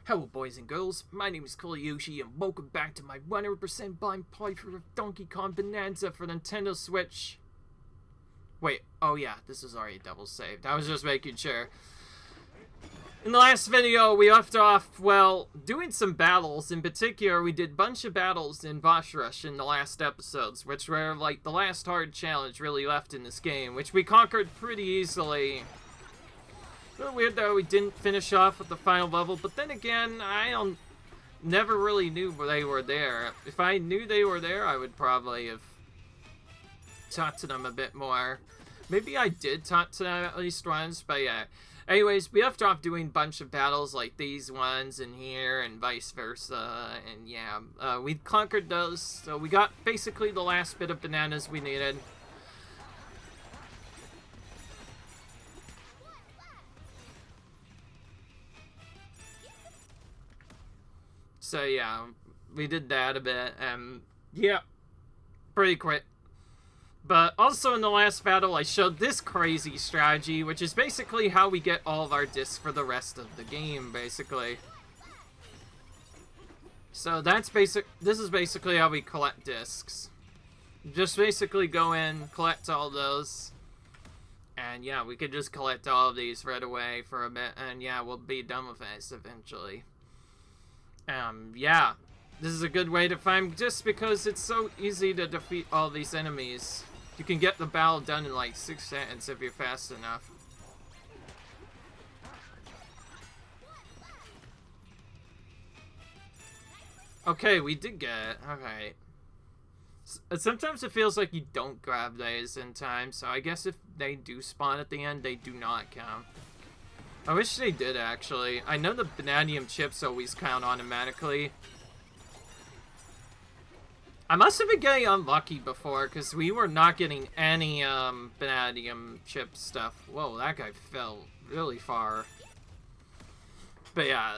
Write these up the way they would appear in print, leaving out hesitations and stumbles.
Hello boys and girls, my name is Koyoshi and welcome back to my 100% blind playthrough of Donkey Kong Bananza for Nintendo Switch. Wait, oh yeah, this is already double saved. I was just making sure. In the last video, we left off, well, doing some battles. In particular, we did a bunch of battles in Boss Rush in the last episodes, which were like the last hard challenge really left in this game, which we conquered pretty easily. A little weird though we didn't finish off with the final level, but then again, never really knew they were there. If I knew they were there, I would probably have talked to them a bit more. Maybe I did talk to them at least once, but yeah. Anyways, we left off doing a bunch of battles like these ones in here and vice versa, and yeah, we conquered those, so we got basically the last bit of bananas we needed. So yeah, we did that a bit, and yeah, pretty quick. But also in the last battle, I showed this crazy strategy, which is basically how we get all of our discs for the rest of the game, basically. So that's this is basically how we collect discs. Just basically go in, collect all those, and yeah, we could just collect all of these right away for a bit, and yeah, we'll be done with this eventually. Yeah, this is a good way to find discs because it's so easy to defeat all these enemies. You can get the battle done in like 6 seconds if you're fast enough. Okay, we did get it. Alright. Sometimes it feels like you don't grab these in time, so I guess if they do spawn at the end, they do not count. I wish they did, actually. I know the vanadium chips always count automatically. I must have been getting unlucky before, because we were not getting any vanadium chip stuff. Whoa, that guy fell really far. But yeah,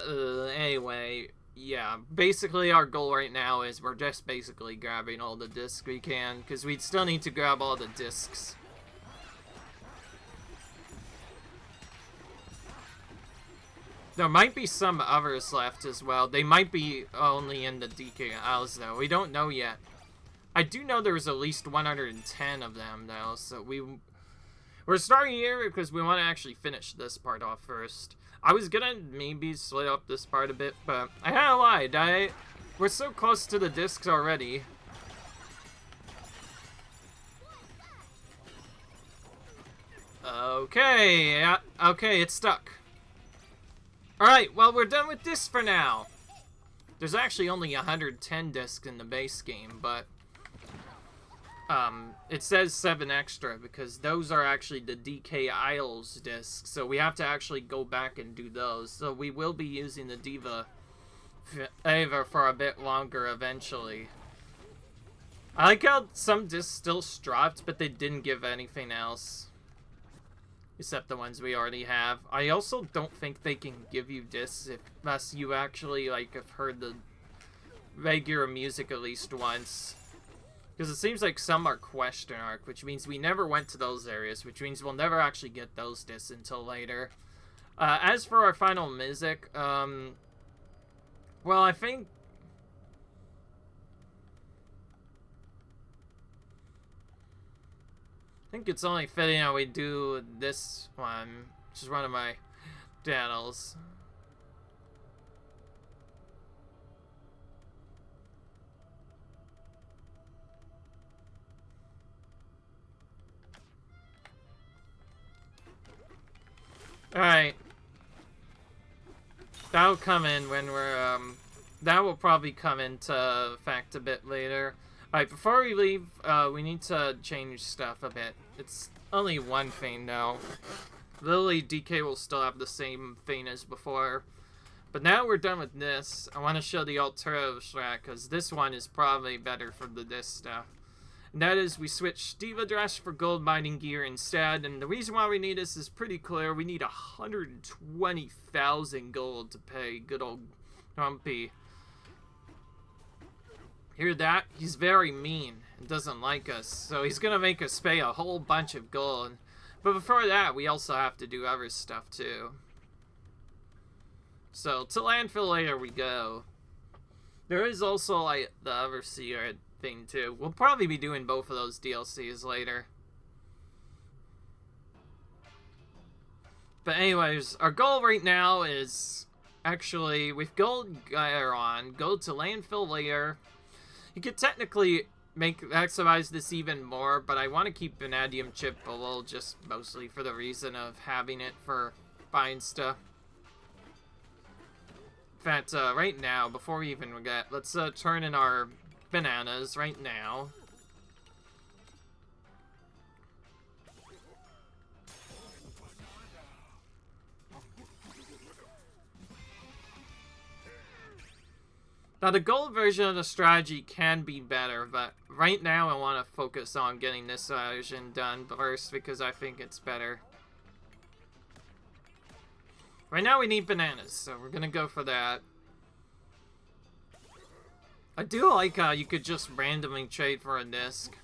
anyway, yeah. Basically, our goal right now is we're just basically grabbing all the discs we can, because we still need to grab all the discs. There might be some others left as well. They might be only in the DK aisles, though. We don't know yet. I do know there's at least 110 of them, though, so we're starting here because we want to actually finish this part off first. I was gonna maybe split up this part a bit, but I kinda lied. We're so close to the discs already. Okay, yeah, okay, it's stuck. Alright, well, we're done with this for now. There's actually only 110 discs in the base game, but it says 7 extra because those are actually the DK Isles discs, so we have to actually go back and do those. So we will be using the Diva for a bit longer eventually. I like how some discs still dropped, but they didn't give anything else. Except the ones we already have. I also don't think they can give you discs unless you actually, like, have heard the regular music at least once. Because it seems like some are question arc, which means we never went to those areas, which means we'll never actually get those discs until later. As for our final music, well, I think it's only fitting that we do this one, which is one of my battles. Alright. That'll come in when we're, that will probably come into effect a bit later. Alright, before we leave, we need to change stuff a bit. It's only one thing now. Lily DK will still have the same thing as before. But now we're done with this, I want to show the alternative strat, because this one is probably better for this stuff. And that is, we switch Diva Dress for gold mining gear instead, and the reason why we need this is pretty clear. We need 120,000 gold to pay good old Grumpy. Hear that? He's very mean and doesn't like us, so he's gonna make us pay a whole bunch of gold. But before that, we also have to do other stuff too. So, to landfill later we go. There is also, like, the Overseer thing, too. We'll probably be doing both of those DLCs later. But anyways, our goal right now is actually, with Gold Gear on, go to landfill layer. You could technically maximize this even more, but I want to keep Vanadium Chip below just mostly for the reason of having it for buying stuff. In fact, right now, before we even forget, let's turn in our bananas right now. Now, the gold version of the strategy can be better, but right now I want to focus on getting this version done first because I think it's better. Right now we need bananas, so we're gonna go for that. I do like how you could just randomly trade for a disc.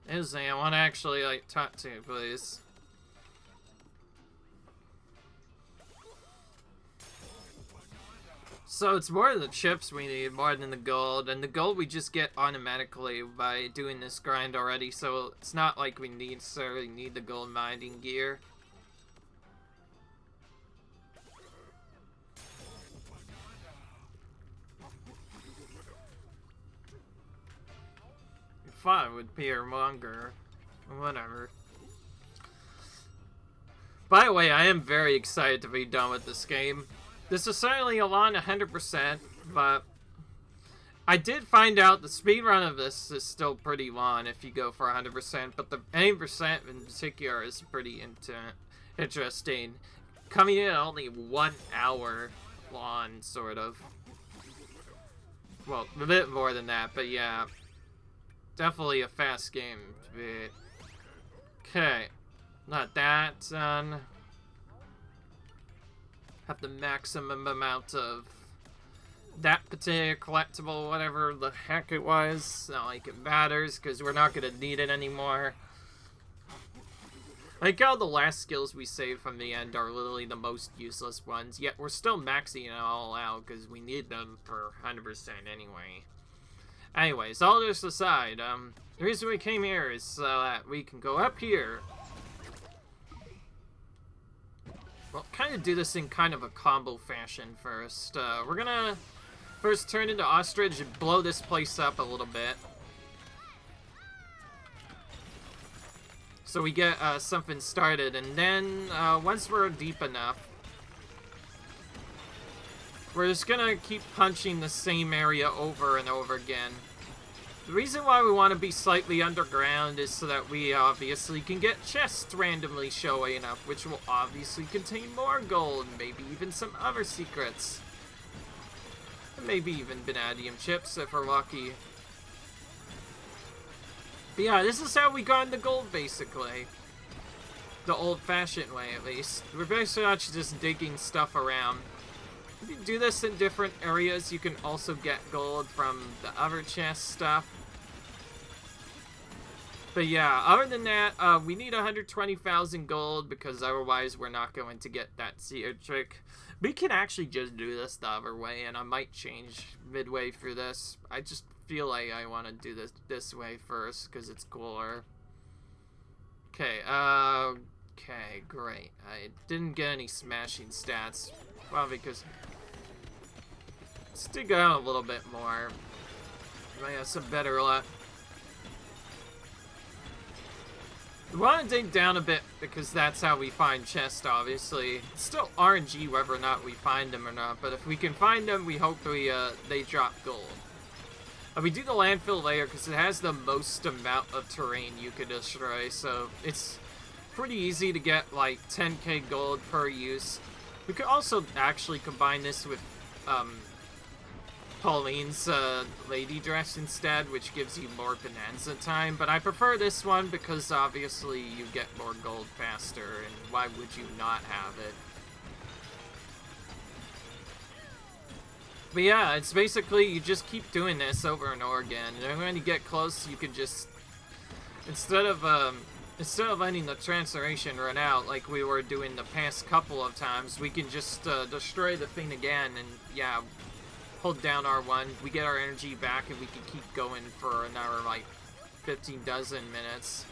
Izzy, I want to actually, like, talk to you, please. So it's more the chips we need more than the gold, and the gold we just get automatically by doing this grind already, so it's not like we necessarily need the gold mining gear. Fun with Peter Munger. Whatever. By the way, I am very excited to be done with this game. This is certainly a lot 100%, but I did find out the speedrun of this is still pretty long if you go for 100%, but the 80% in particular is pretty interesting. Coming in at only 1 hour long, sort of. Well, a bit more than that, but yeah. Definitely a fast game to beat. Okay. Not that done. Have the maximum amount of that particular collectible, whatever the heck it was. Not like it matters, because we're not going to need it anymore. Like how the last skills we saved from the end are literally the most useless ones, yet we're still maxing it all out, because we need them for 100% anyway. Anyways, all this aside, the reason we came here is so that we can go up here. Well, kind of do this in kind of a combo fashion first. We're gonna first turn into Ostrich and blow this place up a little bit. So we get something started, and then once we're deep enough, we're just gonna keep punching the same area over and over again. The reason why we want to be slightly underground is so that we obviously can get chests randomly showing up, which will obviously contain more gold, maybe even some other secrets. And maybe even vanadium chips if we're lucky. But yeah, this is how we got into gold, basically. The old-fashioned way, at least. We're basically not just digging stuff around. If you do this in different areas, you can also get gold from the other chest stuff. But yeah, other than that, we need 120,000 gold because otherwise we're not going to get that seer trick. We can actually just do this the other way, and I might change midway through this. I just feel like I want to do this way first because it's cooler. Okay, okay, great. I didn't get any smashing stats. Well, because let's dig out a little bit more. I have some better luck. We want to dig down a bit because that's how we find chests, obviously. It's still RNG whether or not we find them or not, but if we can find them, we hope they drop gold. We do the landfill layer because it has the most amount of terrain you could destroy, so it's pretty easy to get like 10k gold per use. We could also actually combine this with Pauline's lady dress instead, which gives you more Bananza time, but I prefer this one because obviously you get more gold faster, and why would you not have it? But yeah, it's basically you just keep doing this over and over again, and when you get close you can just, instead of instead of letting the transformation run out like we were doing the past couple of times, we can just destroy the thing again and, yeah, hold down R1, we get our energy back, and we can keep going for another, like, 15 dozen minutes.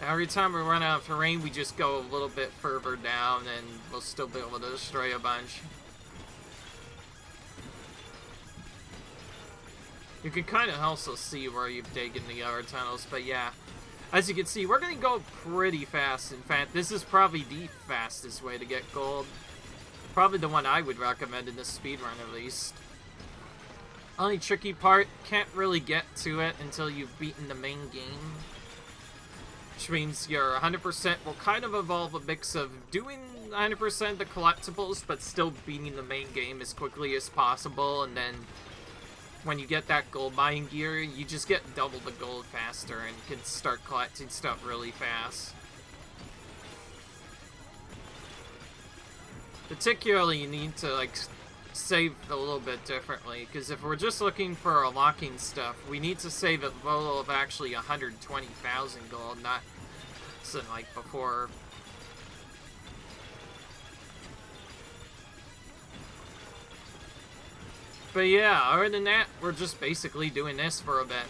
Every time we run out of terrain, we just go a little bit further down, and we'll still be able to destroy a bunch. You can kind of also see where you've taken the other tunnels, but yeah. As you can see, we're going to go pretty fast. In fact, this is probably the fastest way to get gold. Probably the one I would recommend in this speedrun, at least. Only tricky part, can't really get to it until you've beaten the main game. Which means your 100% will kind of involve a mix of doing 100% of the collectibles, but still beating the main game as quickly as possible, and then when you get that gold mining gear, you just get double the gold faster and can start collecting stuff really fast. Particularly, you need to, like, save a little bit differently, because if we're just looking for unlocking stuff, we need to save a total of actually 120,000 gold, not something like before. But yeah, other than that, we're just basically doing this for a bit.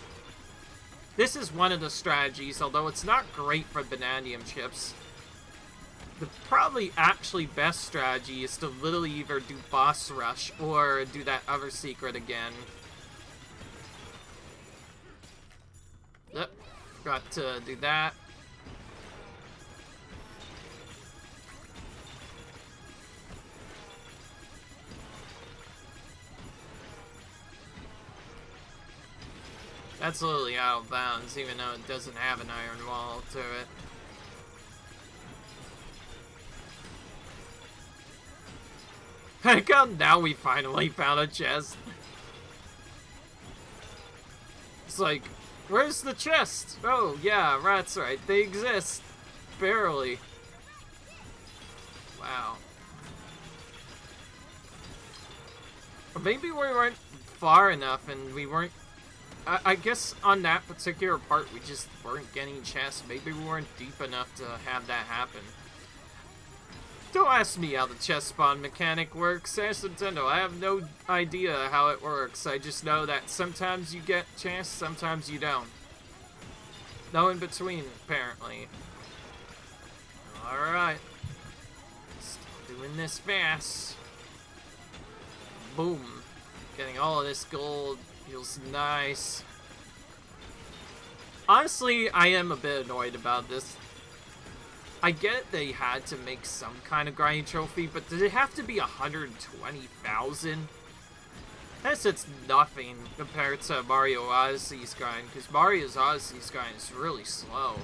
This is one of the strategies, although it's not great for bananium chips. The probably actually best strategy is to literally either do boss rush or do that other secret again. Yep, got to do that. That's literally out of bounds, even though it doesn't have an iron wall to it. Heck, now we finally found a chest. It's like, where's the chest? Oh, yeah, that's right, they exist. Barely. Wow. Or maybe we weren't far enough and we weren't... I guess on that particular part we just weren't getting chests. Maybe we weren't deep enough to have that happen. Don't ask me how the chest spawn mechanic works. Ask Nintendo. I have no idea how it works. I just know that sometimes you get chests, sometimes you don't. No in between, apparently. Alright. Still doing this fast. Boom. Getting all of this gold. Feels nice. Honestly, I am a bit annoyed about this. I get they had to make some kind of grinding trophy, but did it have to be 120,000? It's nothing compared to Mario Odyssey's grind, because Mario Odyssey's grind is really slow.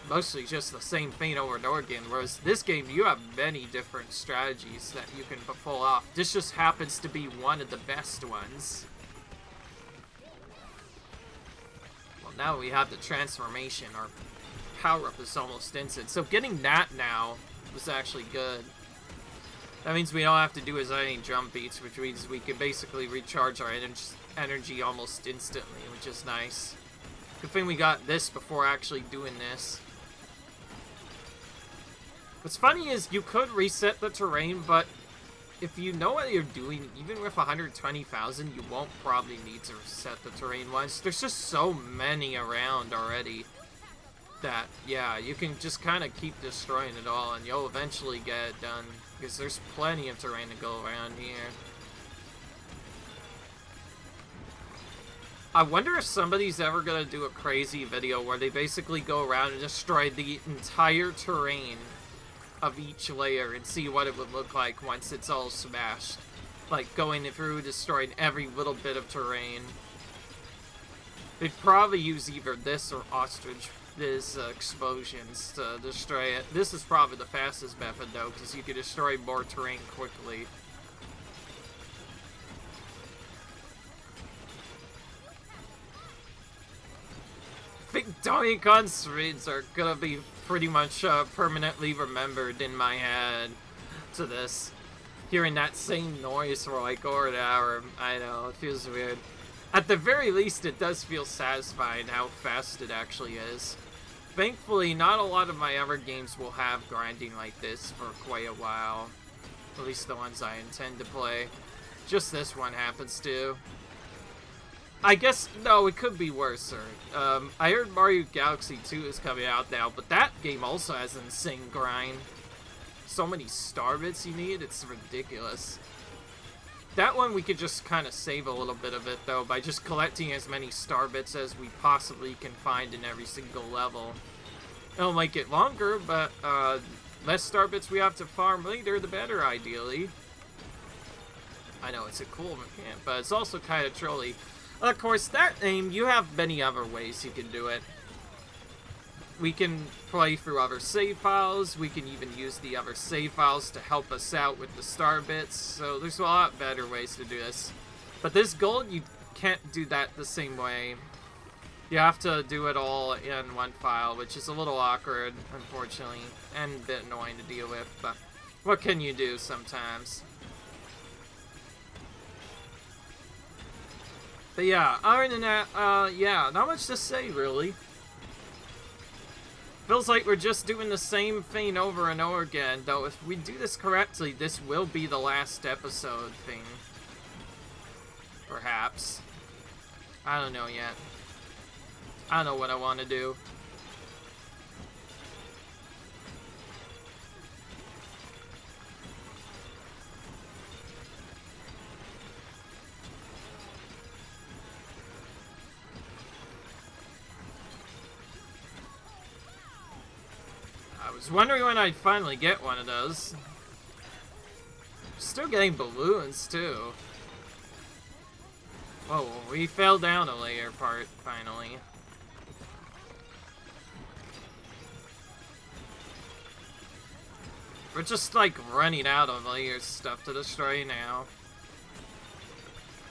Mostly just the same thing over and over again, whereas this game, you have many different strategies that you can pull off. This just happens to be one of the best ones. Well, now we have the transformation, our power-up is almost instant. So getting that now was actually good. That means we don't have to do as many jump beats, which means we can basically recharge our energy almost instantly, which is nice. Good thing we got this before actually doing this. What's funny is you could reset the terrain, but if you know what you're doing, even with 120,000, you won't probably need to reset the terrain once. There's just so many around already that, yeah, you can just kind of keep destroying it all, and you'll eventually get it done, because there's plenty of terrain to go around here. I wonder if somebody's ever gonna do a crazy video where they basically go around and destroy the entire terrain of each layer and see what it would look like once it's all smashed. Like going through, destroying every little bit of terrain. They'd probably use either this or ostrich explosions to destroy it. This is probably the fastest method though, because you can destroy more terrain quickly. I think Donkey Kong streams are gonna be pretty much permanently remembered in my head to this. Hearing that same noise for like over an hour, I know, it feels weird. At the very least, it does feel satisfying how fast it actually is. Thankfully, not a lot of my other games will have grinding like this for quite a while. At least the ones I intend to play. Just this one happens to. I guess, no, it could be worse, sir. I heard Mario Galaxy 2 is coming out now, but that game also has an insane grind. So many star bits you need, it's ridiculous. That one we could just kind of save a little bit of it, though, by just collecting as many star bits as we possibly can find in every single level. It'll make it longer, but less star bits we have to farm later, the better, ideally. I know, it's a cool mechanic, but it's also kind of trolly. Of course, that game, you have many other ways you can do it. We can play through other save files, we can even use the other save files to help us out with the star bits, so there's a lot better ways to do this. But this gold, you can't do that the same way. You have to do it all in one file, which is a little awkward, unfortunately, and a bit annoying to deal with, but what can you do sometimes? But yeah, other than that, yeah, not much to say, really. Feels like we're just doing the same thing over and over again, though if we do this correctly, this will be the last episode thing. Perhaps. I don't know yet. I don't know what I want to do. I was wondering when I'd finally get one of those. Still getting balloons, too. Whoa, we fell down a layer part, finally. We're just, like, running out of layer stuff to destroy now.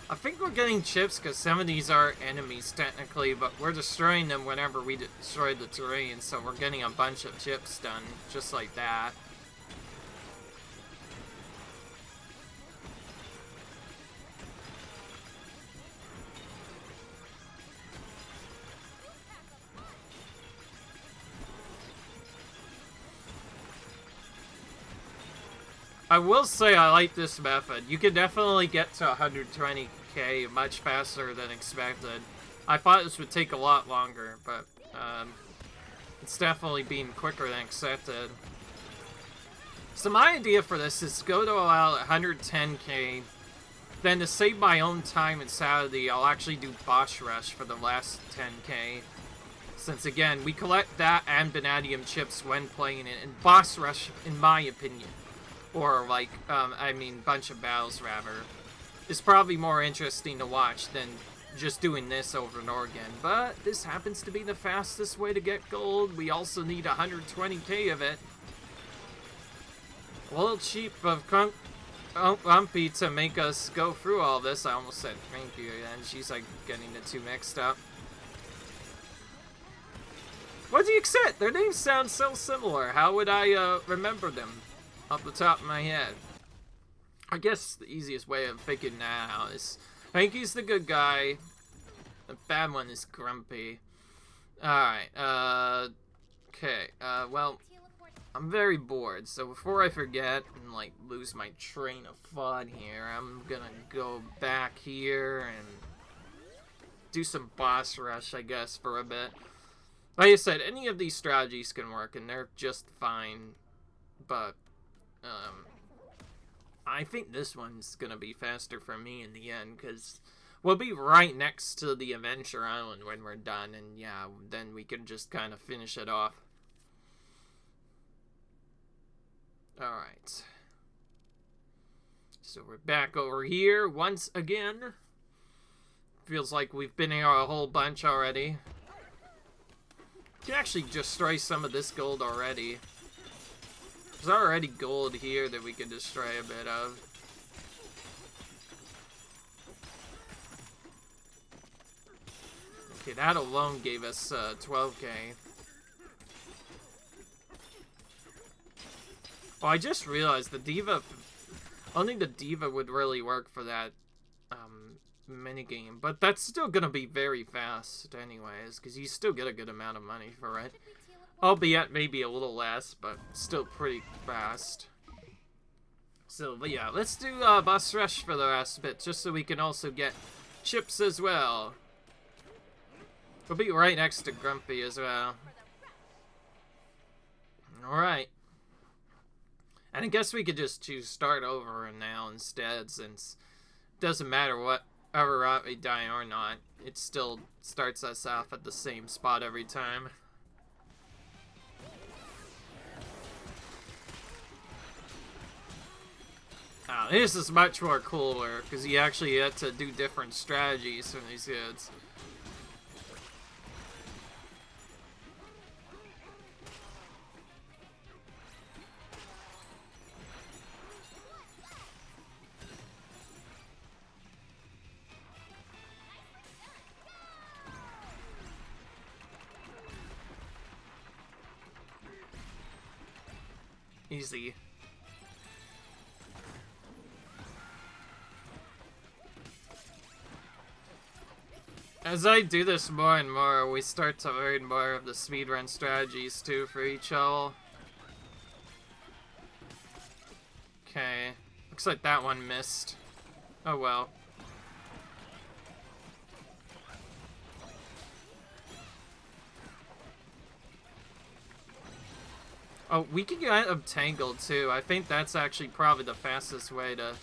I think we're getting chips because some of these are enemies, technically, but we're destroying them whenever we destroy the terrain, so we're getting a bunch of chips done, just like that. I will say I like this method. You can definitely get to 120k much faster than expected. I thought this would take a lot longer, but it's definitely been quicker than expected. So my idea for this is to go to about 110k, then to save my own time and sanity, I'll actually do boss rush for the last 10k. Since again, we collect that and vanadium chips when playing it, and boss rush, in my opinion, or like, I mean, bunch of battles rather, is probably more interesting to watch than just doing this over and over again. But this happens to be the fastest way to get gold. We also need 120k of it. A little cheap of Grumpy to make us go through all this. I almost said thank you, and she's like getting the two mixed up. What do you expect? Their names sound so similar. How would I remember them off the top of my head? I guess the easiest way of figuring that out is Hanky's the good guy. The bad one is Grumpy. Alright, okay, well, I'm very bored, so before I forget and, like, lose my train of thought here, I'm gonna go back here and do some boss rush, I guess, for a bit. Like I said, any of these strategies can work, and they're just fine, but, I think this one's gonna be faster for me in the end, because we'll be right next to the Adventure Island when we're done, and yeah, then we can just kind of finish it off. Alright. So we're back over here once again. Feels like we've been here a whole bunch already. We can actually destroy some of this gold already. There's already gold here that we can destroy a bit of. Okay, that alone gave us 12k. Oh, I just realized the Diva, only the Diva would really work for that minigame, but that's still gonna be very fast anyways, because you still get a good amount of money for it. Albeit maybe a little less, but still pretty fast. So, but yeah, let's do Boss Rush for the rest bit, just so we can also get chips as well. We'll be right next to Grumpy as well. Alright. And I guess we could just choose start over now instead, since it doesn't matter whatever route we die or not. It still starts us off at the same spot every time. Oh, this is much more cooler, because you actually get to do different strategies from these kids. Easy. As I do this more and more, we start to learn more of the speedrun strategies too for each level. Okay. Looks like that one missed. Oh well. Oh, we can get obtangled too. I think that's actually probably the fastest way to...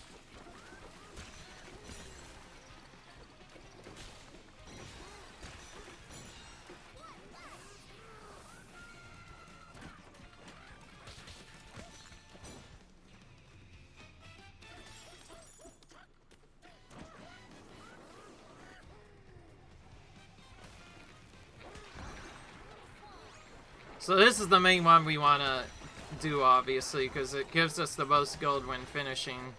So this is the main one we want to do, obviously, because it gives us the most gold when finishing.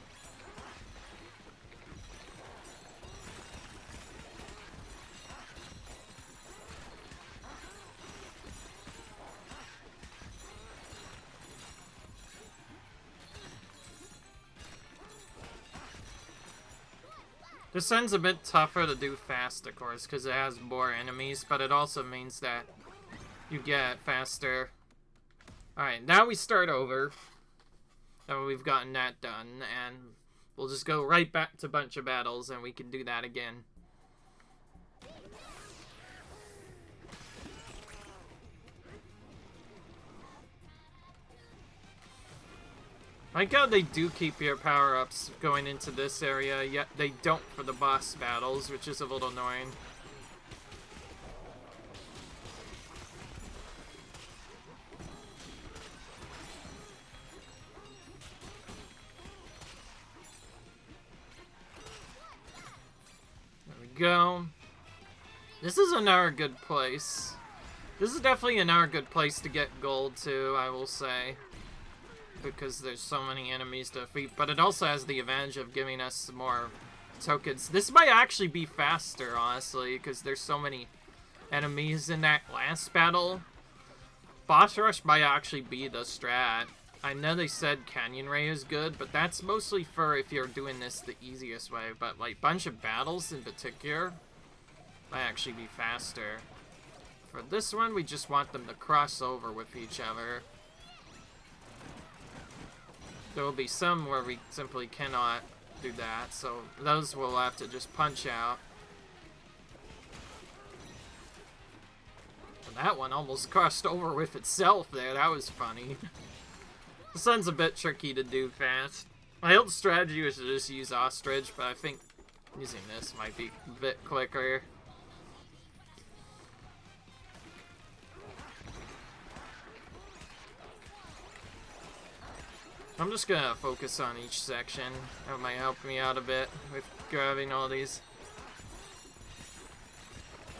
This one's a bit tougher to do fast, of course, because it has more enemies, but it also means that you get faster. Alright, now we start over. Now we've gotten that done, and we'll just go right back to a bunch of battles, and we can do that again. I like how they do keep your power-ups going into this area, yet they don't for the boss battles, which is a little annoying. Go. This is another good place. This is definitely another good place to get gold too, I will say. Because there's so many enemies to defeat, but it also has the advantage of giving us more tokens. This might actually be faster, honestly, because there's so many enemies in that last battle. Boss Rush might actually be the strat. I know they said Canyon Ray is good, but that's mostly for if you're doing this the easiest way. But, like, bunch of battles in particular might actually be faster. For this one, we just want them to cross over with each other. There will be some where we simply cannot do that, so those we'll have to just punch out. And that one almost crossed over with itself there. That was funny. This one's a bit tricky to do fast. My old strategy was to just use Ostrich, but I think using this might be a bit quicker. I'm just gonna focus on each section. That might help me out a bit with grabbing all these.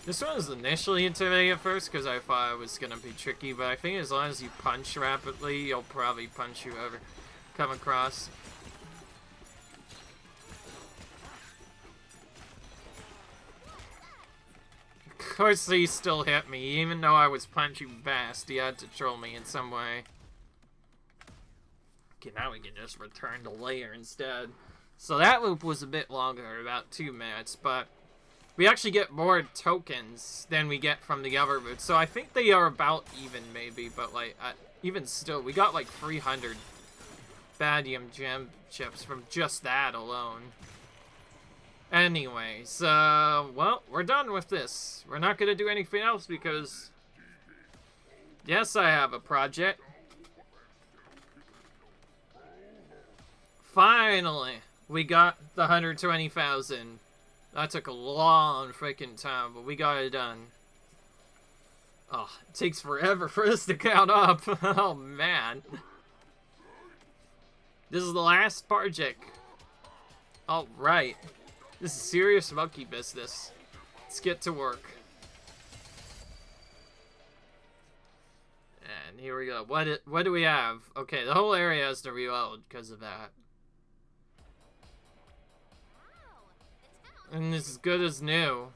This one was initially intimidating at first because I thought it was gonna be tricky, but I think as long as you punch rapidly, you'll probably punch whoever come across. Of course he still hit me, even though I was punching fast. He had to troll me in some way. Okay, now we can just return to layer instead. So that loop was a bit longer, about 2 minutes, but we actually get more tokens than we get from the other route. So I think they are about even, maybe, but like, even still, we got like 300 Badium gem chips from just that alone. Anyways, well, we're done with this. We're not gonna do anything else because, yes, I have a project. Finally, we got the 120,000. That took a long freaking time, but we got it done. Oh, it takes forever for us to count up. Oh, man. This is the last project. Alright. This is serious monkey business. Let's get to work. And here we go. What do we have? Okay, the whole area has to reload because of that. And it's as good as new.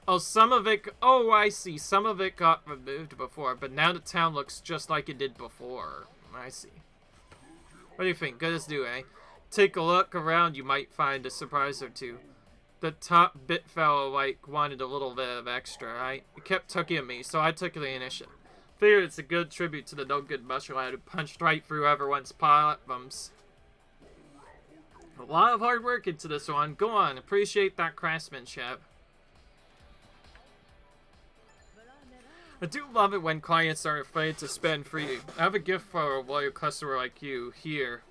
Oh, some of it... Oh, I see. Some of it got removed before, but now the town looks just like it did before. I see. What do you think? Good as new, eh? Take a look around, you might find a surprise or two. The top bit fellow, like, wanted a little bit of extra, right? He kept tugging at me, so I took the initiative. Figured it's a good tribute to the no good mushroom lad who punched right through everyone's problems. A lot of hard work into this one. Go on, appreciate that craftsmanship. I do love it when clients are afraid to spend freely. I have a gift for a loyal customer like you. Here.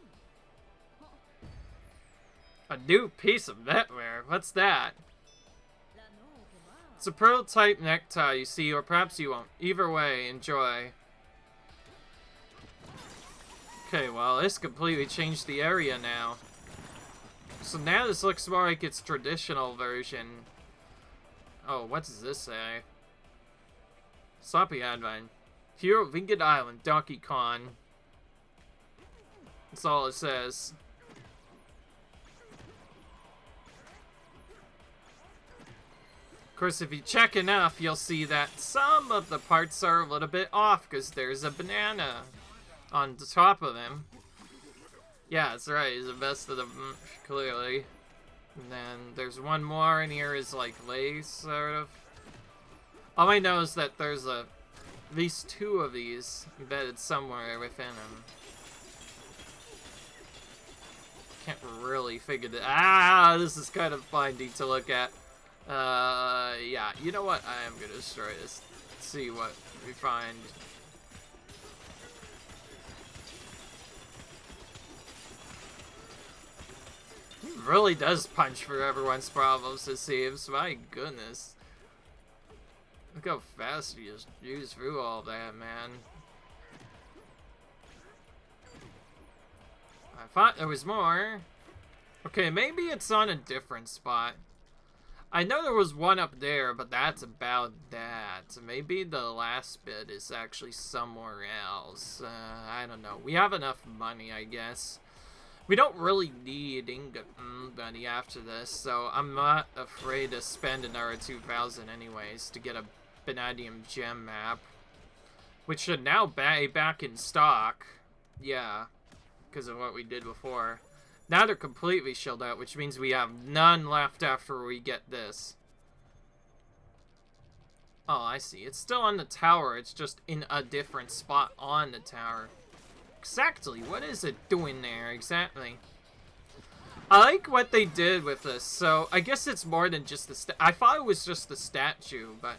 A new piece of knitwear? What's that? It's a pearl-type necktie, you see, or perhaps you won't. Either way, enjoy. Okay, well, this completely changed the area now. So now this looks more like its traditional version. Oh, what does this say? Sloppy Advine. Hero of Ingot Island, Donkey Kong. That's all it says. Of course, if you check enough, you'll see that some of the parts are a little bit off because there's a banana on the top of them. Yeah, that's right. He's the best of them, clearly. And then there's one more in here is like lace, sort of. All I know is that there's at least 2 of these embedded somewhere within them. Can't really figure that. Ah, this is kind of binding to look at. Yeah, you know what? I am gonna destroy this. See what we find. He really does punch for everyone's problems, it seems. My goodness. Look how fast he just used through all that, man. I thought there was more. Okay, maybe it's on a different spot. I know there was one up there, but that's about that. Maybe the last bit is actually somewhere else. I don't know. We have enough money, I guess. We don't really need Ingot money after this, so I'm not afraid to spend another 2,000 anyways to get a Vanadium gem map, which should now be back in stock. Yeah, because of what we did before. Now they're completely shelled out, which means we have none left after we get this. Oh, I see. It's still on the tower. It's just in a different spot on the tower. Exactly. What is it doing there? Exactly. I like what they did with this. So, I guess it's more than just the I thought it was just the statue, but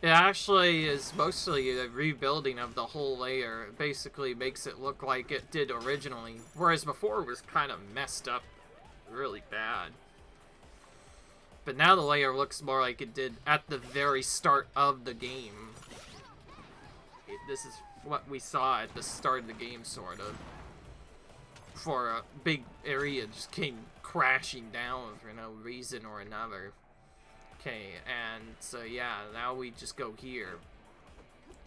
it actually is mostly a rebuilding of the whole layer. It basically makes it look like it did originally. Whereas before it was kind of messed up really bad. But now the layer looks more like it did at the very start of the game. This is what we saw at the start of the game, sort of. Before a big area just came crashing down for no reason or another. Okay, and so yeah, now we just go here.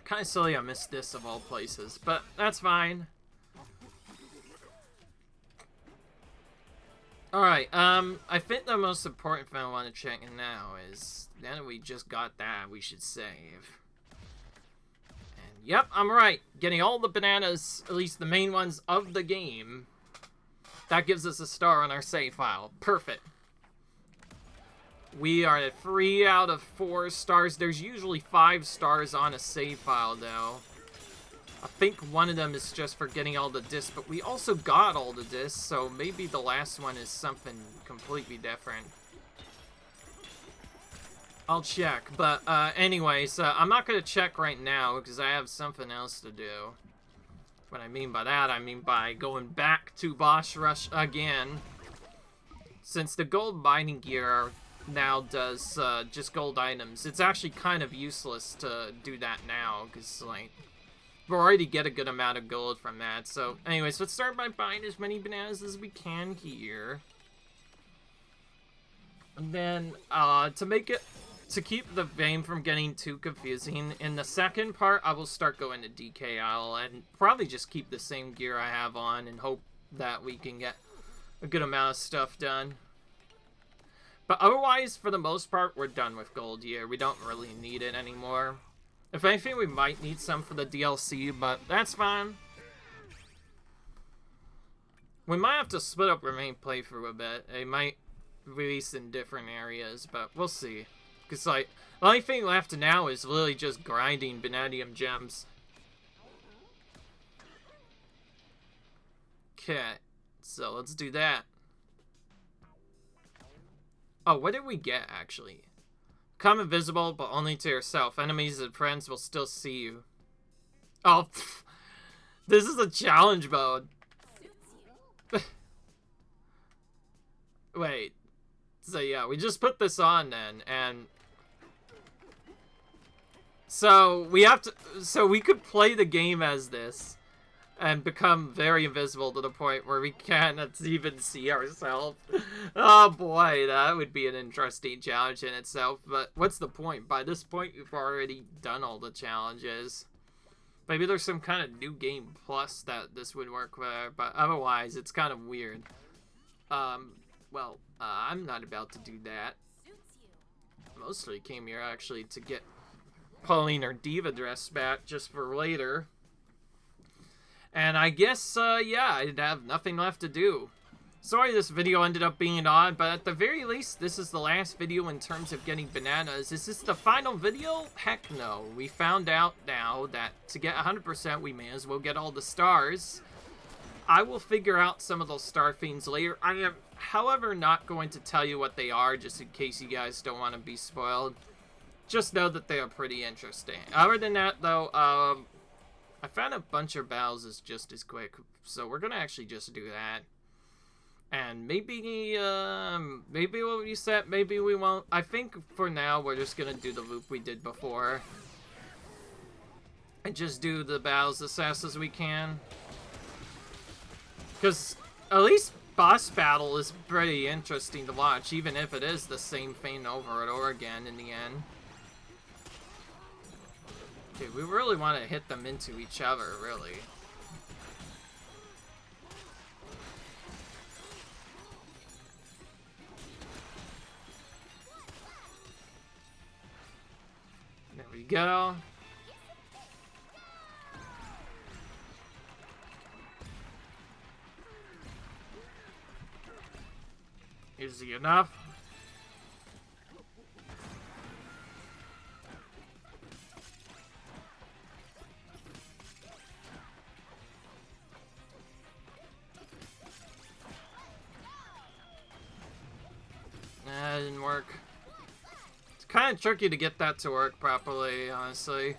Kind of silly I missed this of all places, but that's fine. Alright, I think the most important thing I want to check now is, now that we just got that, we should save. And yep, I'm right. Getting all the bananas, at least the main ones of the game, That gives us a star on our save file. Perfect. We are at 3 out of 4 stars. There's usually 5 stars on a save file, though. I think one of them is just for getting all the discs, but we also got all the discs, so maybe the last one is something completely different. I'll check, but anyways, I'm not going to check right now because I have something else to do. What I mean by that, I mean by going back to Boss Rush again. Since the gold mining gear now does just gold items, it's actually kind of useless to do that now because, like, we already get a good amount of gold from that. So, anyways, let's start by buying as many bananas as we can here. And then, to keep the game from getting too confusing, in the second part, I will start going to DKL and probably just keep the same gear I have on and hope that we can get a good amount of stuff done. But otherwise, for the most part, we're done with gold here. We don't really need it anymore. If anything, we might need some for the DLC, but that's fine. We might have to split up our main playthrough a bit. It might release in different areas, but we'll see. Because, like, the only thing left now is literally just grinding vanadium gems. Okay, so let's do that. Oh, what did we get, actually? Become invisible, but only to yourself. Enemies and friends will still see you. Oh, pff. This is a challenge mode. Wait. So, yeah, we just put this on then, and... So, we could play the game as this, and become very invisible to the point where we can't even see ourselves. Oh boy, that would be an interesting challenge in itself, but what's the point? By this point, you've already done all the challenges. Maybe there's some kind of new game plus that this would work with, but otherwise, it's kind of weird. I'm not about to do that. Mostly came here, actually, to get Pauline or Diva dress back just for later. And I guess, yeah, I'd have nothing left to do. Sorry this video ended up being odd, but at the very least, this is the last video in terms of getting bananas. Is this the final video? Heck no. We found out now that to get 100%, we may as well get all the stars. I will figure out some of those star fiends later. I am, however, not going to tell you what they are, just in case you guys don't want to be spoiled. Just know that they are pretty interesting. Other than that, though, I found a bunch of battles is just as quick, so we're gonna actually just do that. And maybe we'll reset, maybe we won't. I think for now we're just gonna do the loop we did before. And just do the battles as fast as we can. Because at least boss battle is pretty interesting to watch, even if it is the same thing over and over again in the end. Dude, we really want to hit them into each other, really. There we go. Easy enough. That didn't work. It's kind of tricky to get that to work properly, honestly.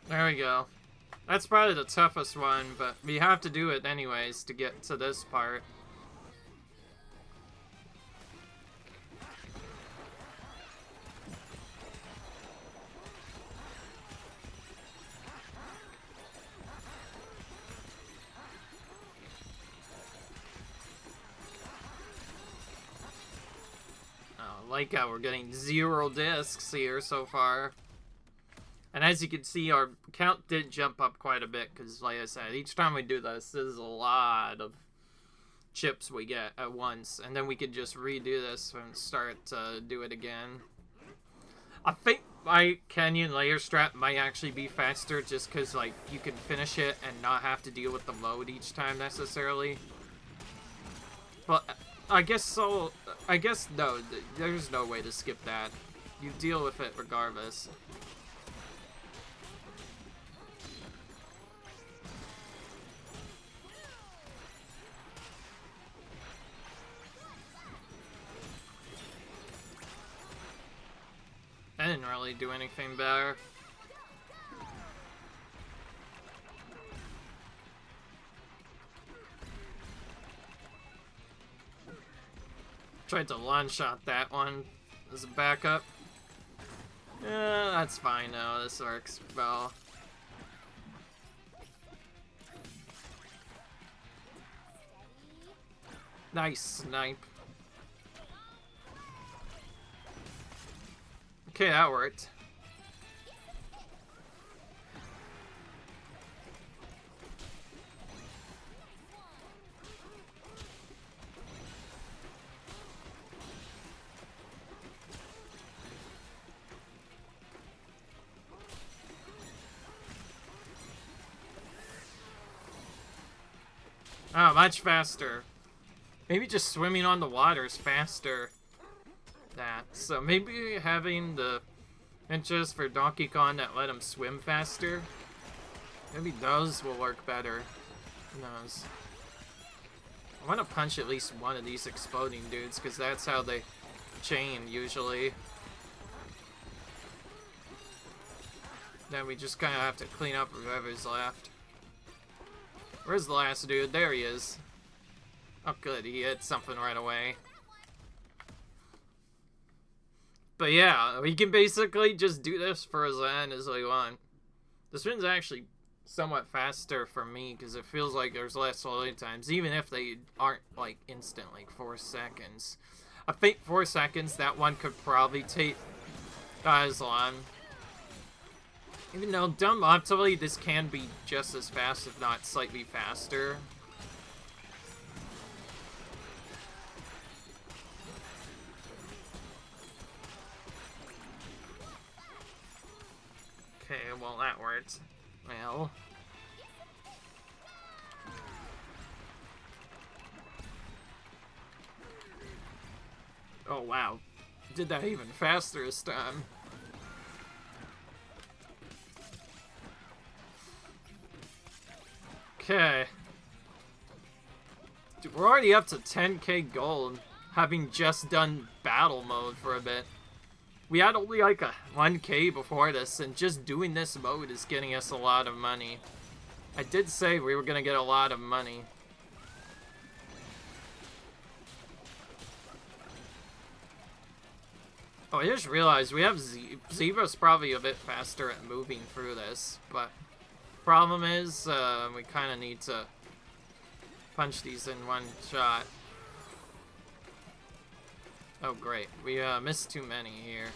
There we go. That's probably the toughest one, but we have to do it anyways to get to this part. like how we're getting 0 discs here so far. And as you can see, our count did jump up quite a bit, because like I said, each time we do this is a lot of chips we get at once. And then we could just redo this and start to do it again. I think my Canyon Layer Strat might actually be faster, just because like you can finish it and not have to deal with the load each time necessarily. But I guess so. I guess no, there's no way to skip that. You deal with it regardless. I didn't really do anything better. Tried to one-shot that one as a backup. Yeah, that's fine though. This works well. Nice snipe. Okay, that worked. Oh, much faster. Maybe just swimming on the water is faster. So maybe having the inches for Donkey Kong that let him swim faster, maybe those will work better. Who knows? I want to punch at least one of these exploding dudes, because that's how they chain usually. Then we just kind of have to clean up whoever's left. Where's the last dude? There he is. Oh good, he hit something right away. But yeah, we can basically just do this for as long as we want. This one's actually somewhat faster for me, because it feels like there's less loading times, even if they aren't like instant, like 4 seconds. I think 4 seconds, that one could probably take as long. Even though, dumb optimally, this can be just as fast, if not slightly faster. Okay, well that worked. Well. Oh wow. Did that even faster this time. Okay. Dude, we're already up to 10k gold, having just done battle mode for a bit. We had only like a 1k before this, and just doing this mode is getting us a lot of money. I did say we were gonna get a lot of money. Oh, I just realized we have Zebra's probably a bit faster at moving through this, but problem is we kind of need to punch these in one shot. Oh great, we missed too many here.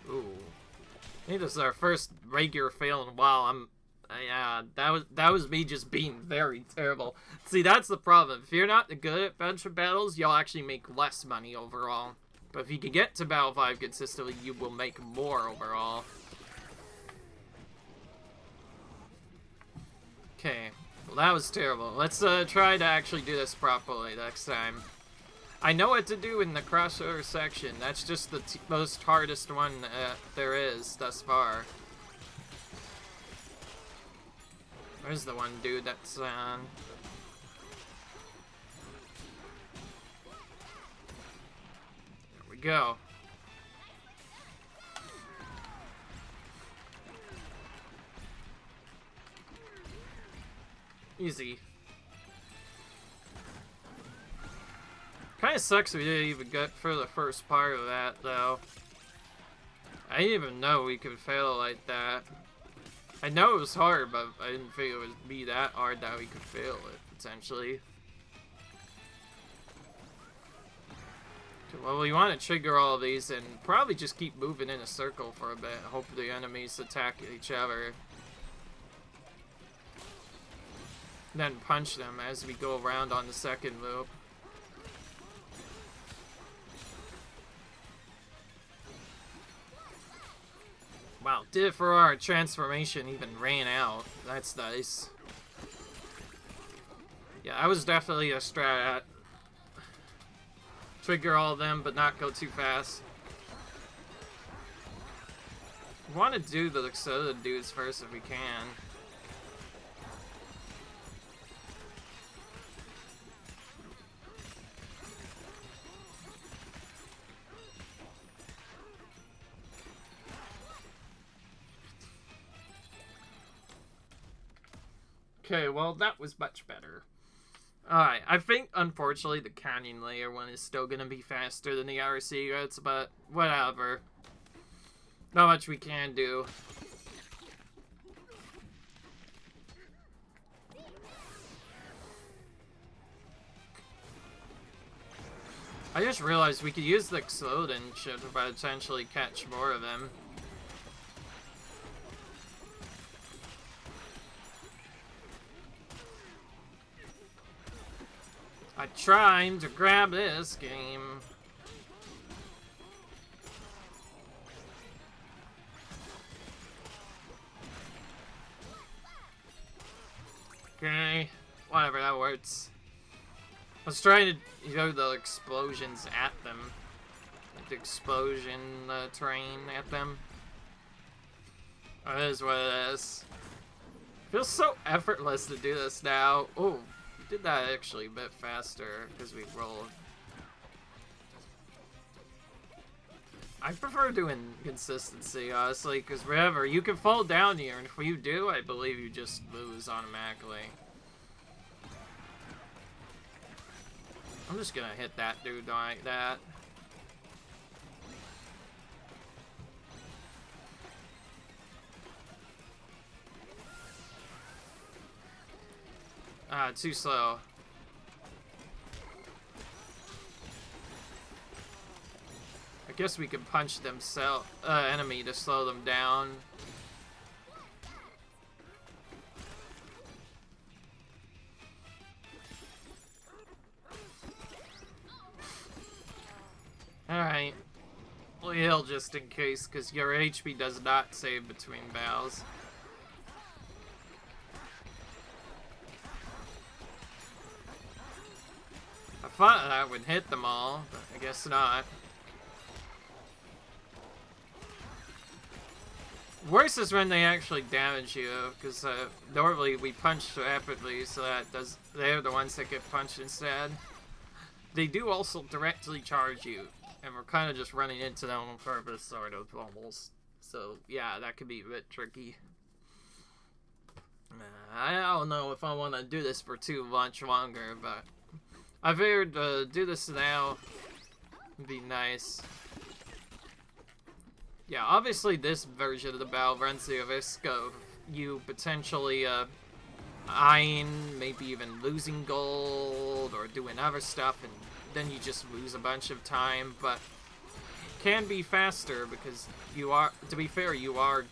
Ooh, I think this is our first regular fail in a while. Yeah, that was me just being very terrible. See, that's the problem. If you're not good at venture battles, you'll actually make less money overall. But if you can get to Battle 5 consistently, you will make more overall. Okay, well that was terrible. Let's try to actually do this properly next time. I know what to do in the crossover section. That's just the most hardest one there is thus far. Where's the one dude that's on? There we go. Easy. Kinda sucks we didn't even get through the first part of that, though. I didn't even know we could fail like that. I know it was hard, but I didn't think it would be that hard that we could fail it, potentially. Well, we want to trigger all of these and probably just keep moving in a circle for a bit. Hope the enemies attack each other. Then punch them as we go around on the second loop. Wow, did it for our transformation, even ran out. That's nice. Yeah, I was definitely a strat. Trigger all of them, but not go too fast. We want to do the soda dudes first if we can. Okay, well, that was much better. Alright, I think, unfortunately, the Canyon Layer one is still gonna be faster than the other secrets, but whatever. Not much we can do. I just realized we could use the Exploding ship to potentially catch more of them. I'm trying to grab this game. Okay, whatever, that works. I was trying to go the explosions at them. Like the explosion train at them. It is what it is. Feels so effortless to do this now. Oh. Did that actually a bit faster because we rolled. I prefer doing consistency, honestly, because wherever you can fall down here, and if you do, I believe you just lose automatically. I'm just gonna hit that dude like that. Ah, too slow. I guess we could punch enemy to slow them down. Alright. We'll heal just in case, because your HP does not save between bows. I thought that would hit them all, but I guess not. Worse is when they actually damage you, because normally we punch rapidly, so they're the ones that get punched instead. They do also directly charge you, and we're kind of just running into them on purpose, sort of, almost. So, yeah, that could be a bit tricky. I don't know if I want to do this for too much longer, but I figured do this now would be nice. Yeah, obviously this version of the battle runs the risk of you potentially eyeing, maybe even losing gold or doing other stuff, and then you just lose a bunch of time, but it can be faster because you are, to be fair, you are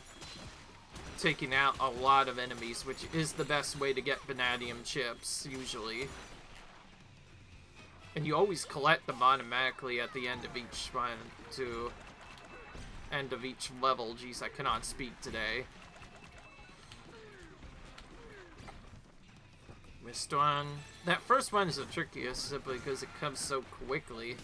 taking out a lot of enemies, which is the best way to get vanadium chips, usually. And you always collect them automatically at the end of each one, too. End of each level. Jeez, I cannot speak today. Missed one. That first one is the trickiest, simply because it comes so quickly.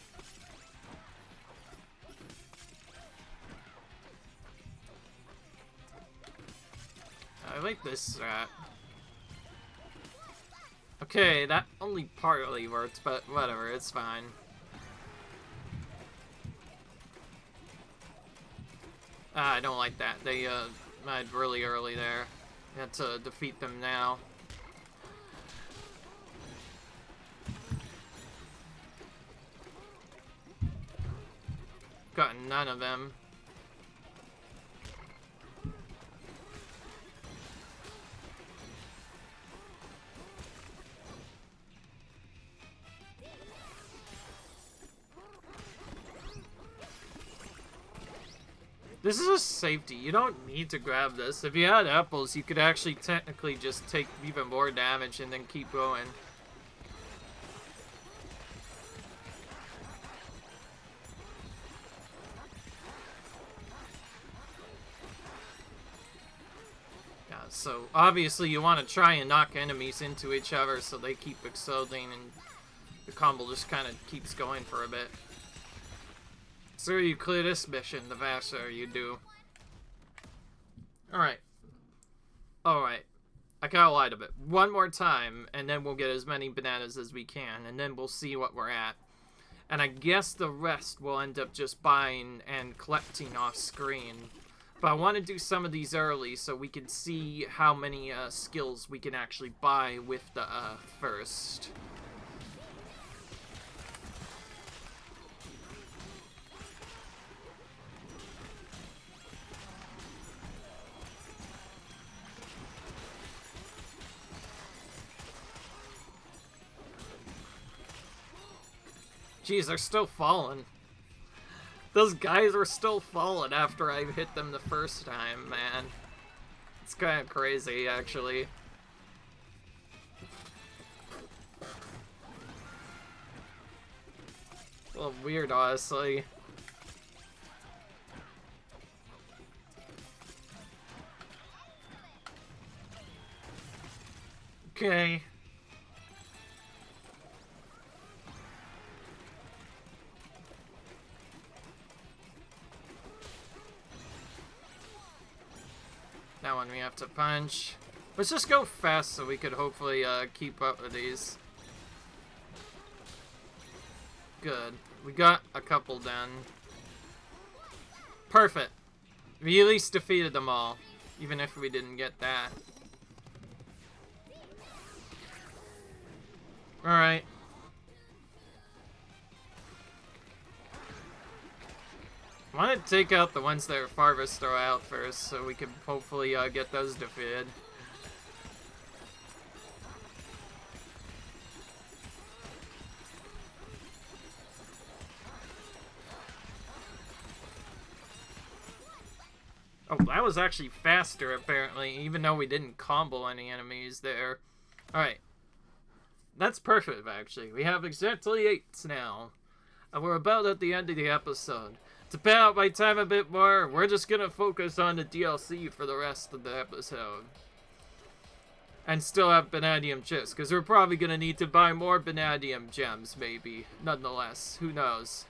I like this strat. Okay, that only partly worked, but whatever, it's fine. I don't like that. They died really early there. You had to defeat them now. Got none of them. This is just safety. You don't need to grab this. If you had apples, you could actually technically just take even more damage and then keep going. Yeah, so obviously you want to try and knock enemies into each other so they keep exploding and the combo just kind of keeps going for a bit. The sooner you clear this mission, the faster you do. Alright. Alright. I kinda lied a bit. One more time, and then we'll get as many bananas as we can, and then we'll see what we're at. And I guess the rest we'll end up just buying and collecting off screen. But I want to do some of these early so we can see how many skills we can actually buy with the first. Jeez, they're still falling. Those guys are still falling after I hit them the first time, man. It's kind of crazy, actually. A little weird, honestly. Okay. That one we have to punch. Let's just go fast so we could hopefully keep up with these. Good. We got a couple done. Perfect. We at least defeated them all, even if we didn't get that. Alright. I want to take out the ones that are farthest out first, so we can hopefully get those defeated. Oh, that was actually faster, apparently, even though we didn't combo any enemies there. Alright. That's perfect, actually. We have exactly 8 now. And we're about at the end of the episode. To pad out my time a bit more, we're just gonna focus on the DLC for the rest of the episode. And still have Banadium chips, because we're probably gonna need to buy more Banadium gems, maybe. Nonetheless, who knows?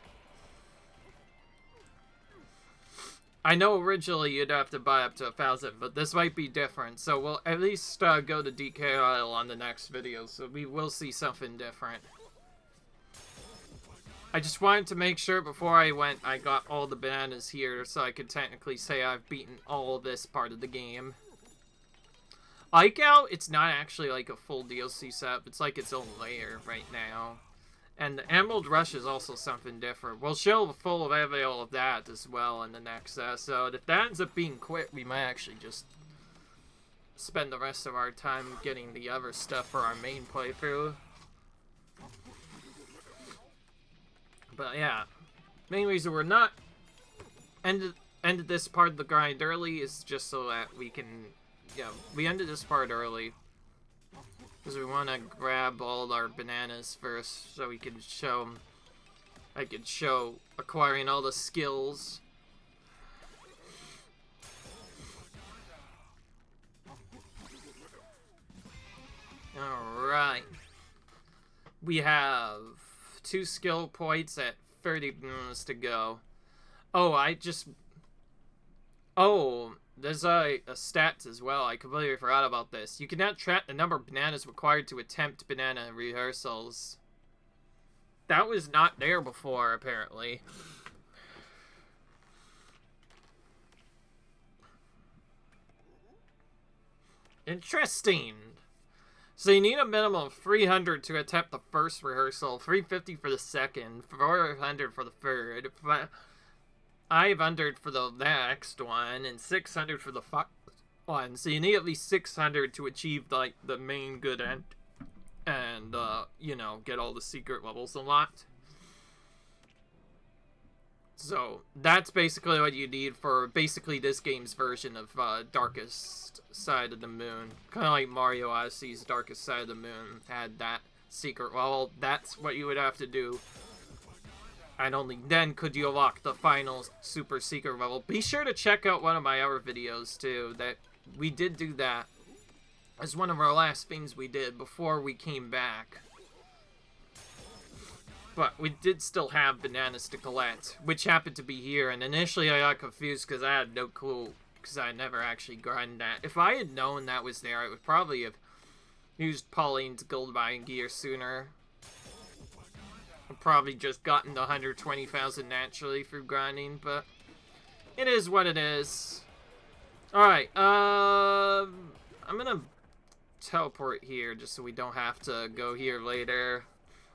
I know originally you'd have to buy up to 1,000, but this might be different. So we'll at least go to DK Isle on the next video, so we will see something different. I just wanted to make sure before I went, I got all the bananas here, so I could technically say I've beaten all this part of the game. Like how it's not actually like a full DLC set, it's like its own layer right now. And the Emerald Rush is also something different. We'll show the full avail of that as well in the next episode. If that ends up being quick, we might actually just spend the rest of our time getting the other stuff for our main playthrough. But yeah, main reason we're not ended this part of the grind early is just so that we can, yeah, we ended this part early because we want to grab all our bananas first so we can show, I could show acquiring all the skills. Alright. We have 2 skill points at 30 minutes to go. Oh, there's a stats as well. I completely forgot about this. You cannot track the number of bananas required to attempt banana rehearsals. That was not there before, apparently. Interesting. So you need a minimum of 300 to attempt the first rehearsal, 350 for the second, 400 for the third, 500 for the next one, and 600 for the one. So you need at least 600 to achieve like the main good end, and you know, get all the secret levels unlocked. So that's basically what you need for basically this game's version of Darkest Side of the Moon. Kind of like Mario Odyssey's Darkest Side of the Moon had that secret level. That's what you would have to do. And only then could you unlock the final super secret level. Be sure to check out one of my other videos too. That we did do that as one of our last things we did before we came back. But we did still have bananas to collect, which happened to be here. And initially I got confused because I had no clue, because I never actually grinded that. If I had known that was there, I would probably have used Pauline's gold buying gear sooner. I've probably just gotten the 120,000 naturally through grinding, but it is what it is. Alright, I'm gonna teleport here just so we don't have to go here later.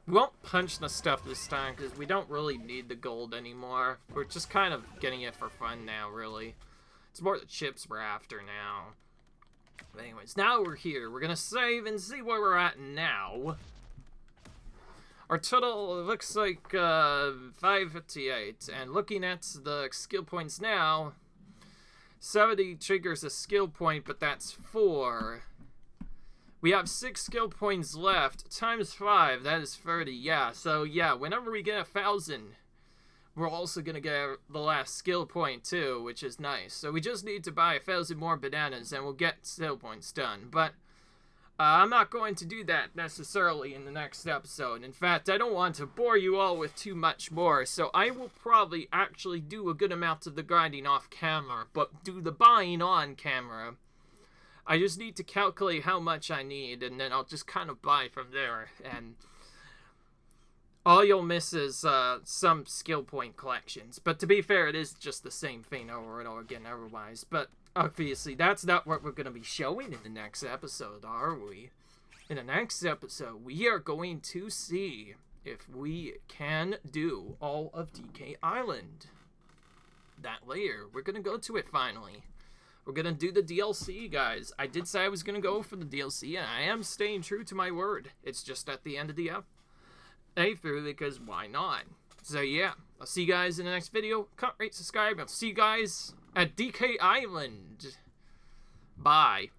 We won't punch the stuff this time because we don't really need the gold anymore. We're just kind of getting it for fun now, really. It's more the chips we're after now. But anyways, now we're here. We're gonna save and see where we're at now. Our total looks like 558, and looking at the skill points now, 70 triggers a skill point, but that's 4. We have 6 skill points left, times 5, that is 30, yeah. So yeah, whenever we get 1,000, we're also gonna get the last skill point too, which is nice. So we just need to buy 1,000 more bananas and we'll get skill points done. But I'm not going to do that necessarily in the next episode. In fact, I don't want to bore you all with too much more, so I will probably actually do a good amount of the grinding off camera, but do the buying on camera. I just need to calculate how much I need, and then I'll just kind of buy from there, and all you'll miss is some skill point collections. But to be fair, it is just the same thing over and over again otherwise. But obviously, that's not what we're going to be showing in the next episode, are we? In the next episode, we are going to see if we can do all of DK Island. That later, we're going to go to it finally. We're going to do the DLC, guys. I did say I was going to go for the DLC, and I am staying true to my word. It's just at the end of the playthrough, because why not? So yeah, I'll see you guys in the next video. Comment, rate, subscribe. I'll see you guys at DK Island. Bye.